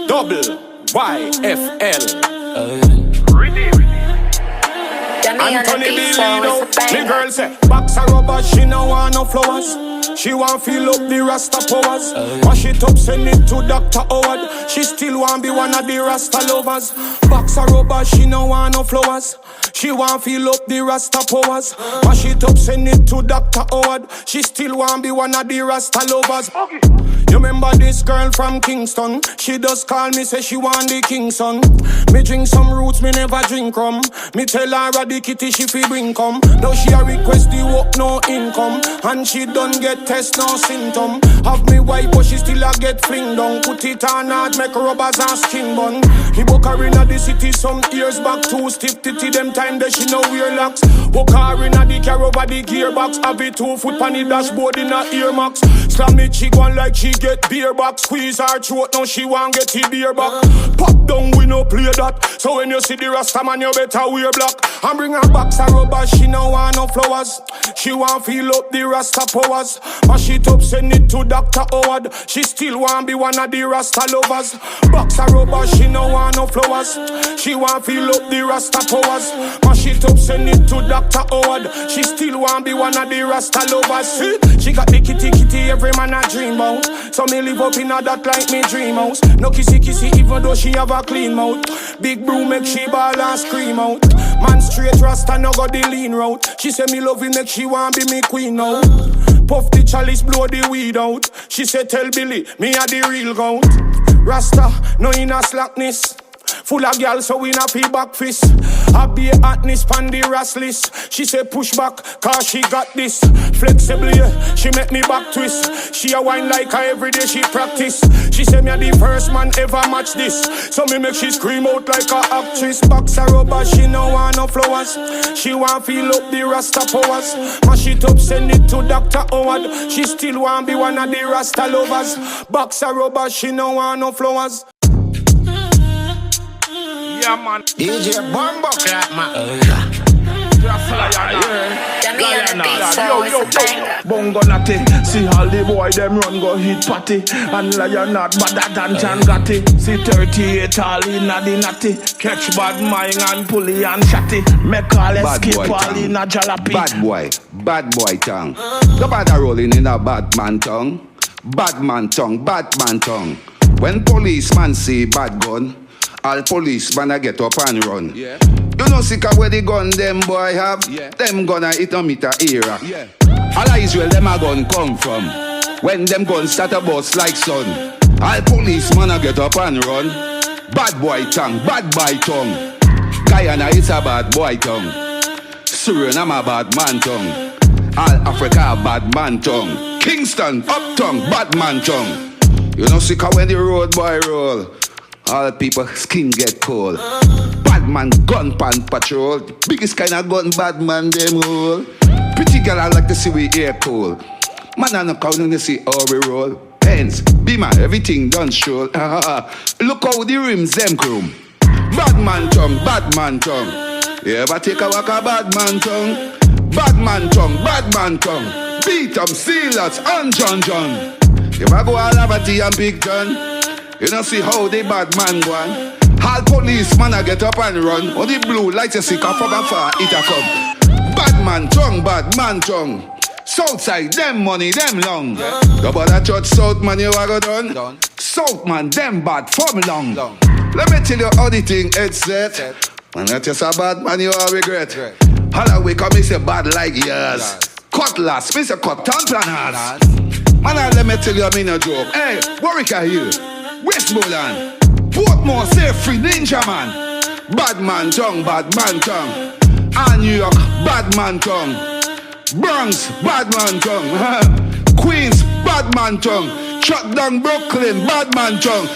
Double YFL. Anthony Lilido. The girl say, box a rubber, she no want no flowers. She want feel up the Rasta powers. Wash it up, send it to Dr. Howard. She still want be one of the Rasta lovers. Box a rubber, she no want no flowers. She want feel up the Rasta powers. Wash it up, send it to Dr. Howard. She still want be one of the Rasta lovers. You remember this girl from Kingston? She just call me, say she want the Kingston. Me drink some roots, me never drink rum. Me tell her the kitty she fi bring come. Now she a request the work, no income. And she don't get test, no symptom. Have me wife, but she still a get fling down. Put it on hard, make rubbers and skin bun. He book her inna the city some years back. Too stiff titty, them time that she no wear locks. Book her inna the car over the gearbox. Have it 2 foot pan the dashboard in her earmarks. Slam it, she gone like she get beer back. Squeeze her throat, now she want get the beer back. Pop down, we no play that. So when you see the Rasta man, you better wear black. And bring her box a rubber, she no want no flowers. She want feel up the Rasta powers. Mash it up, send it to Dr. Howard. She still want be one of the Rasta lovers. Box a rubber, she no want no flowers. She want feel up the Rasta powers. Mash it up, send it to Dr. Howard. She still want be one of the Rasta lovers. See, she got the kitty every man a dream about. So me live up in a that like me dream house. No kissy even though she have a clean mouth. Big broom make she ball and scream out. Man straight Rasta no go the lean route. She say me love it make she want be me queen now. Puff the chalice blow the weed out. She say tell Billy me a the real goat. Rasta no in a slackness. Full of girl so we not feel back fist. I be a hotness pan the rassless. She say push back cause she got this. Flexible yeah, she make me back twist. She a wine like her every day she practice. She say me a the first man ever match this. So me make she scream out like a actress. Box a rubber she no want no flowers. She want feel up the Rasta powers. Mash it up send it to Dr. Howard. She still want be one of the Rasta lovers. Box a rubber she no want no flowers. Yeah, man. DJ Bumbo Clap, man. Bongo natty, see all the boy them run go hit party. And lion not badder than John Gotti. See 38 all inna the natty. Catch bad mind and pulley and chatty. Make all escape all inna jalopy. Bad boy tongue. The bad a rolling in a bad man tongue. Bad man tongue. When policeman see bad gun, all policeman a get up and run. Yeah. You know sick of where the gun them boy have? Yeah. Them gonna hit on meter era. Yeah. All of Israel them a gun come from. When them guns start a bust like sun. All policeman a get up and run. Bad boy tongue. Guyana is a bad boy tongue. Suriname a bad man tongue. All Africa a bad man tongue. Kingston up tongue, bad man tongue. You know sick of when the road boy roll. All people skin get cold. Bad man gun pan patrol. Biggest kind of gun bad man them roll. Pretty girl I like to see we air cold. Man I no count to see how we roll. Pens, beamer, everything done stroll. Look how the rims them chrome. Bad man tongue. You ever take a walk a bad man tongue? Bad man tongue. Beat 'em, Steelers and John. You ever go all over tea and big gun? You don't see how the bad man go on. All policeman a get up and run. All the blue lights you see come from afar, it a come. Bad man tongue. Southside, them money, them long. The bother church South man you a go done. South man, them bad from long. Let me tell you how the thing head set. When that just a bad man you a regret. All I wake up me say bad like yours. Cutlass, me say cut down planners. Man, let me tell you I'm in a joke. Hey, Warwick here. Westmoreland, Portmore, safe free ninja man. Bad man tongue. And New York, bad man tongue. Bronx, bad man tongue. Queens, bad man tongue. Shut down Brooklyn, bad man tongue.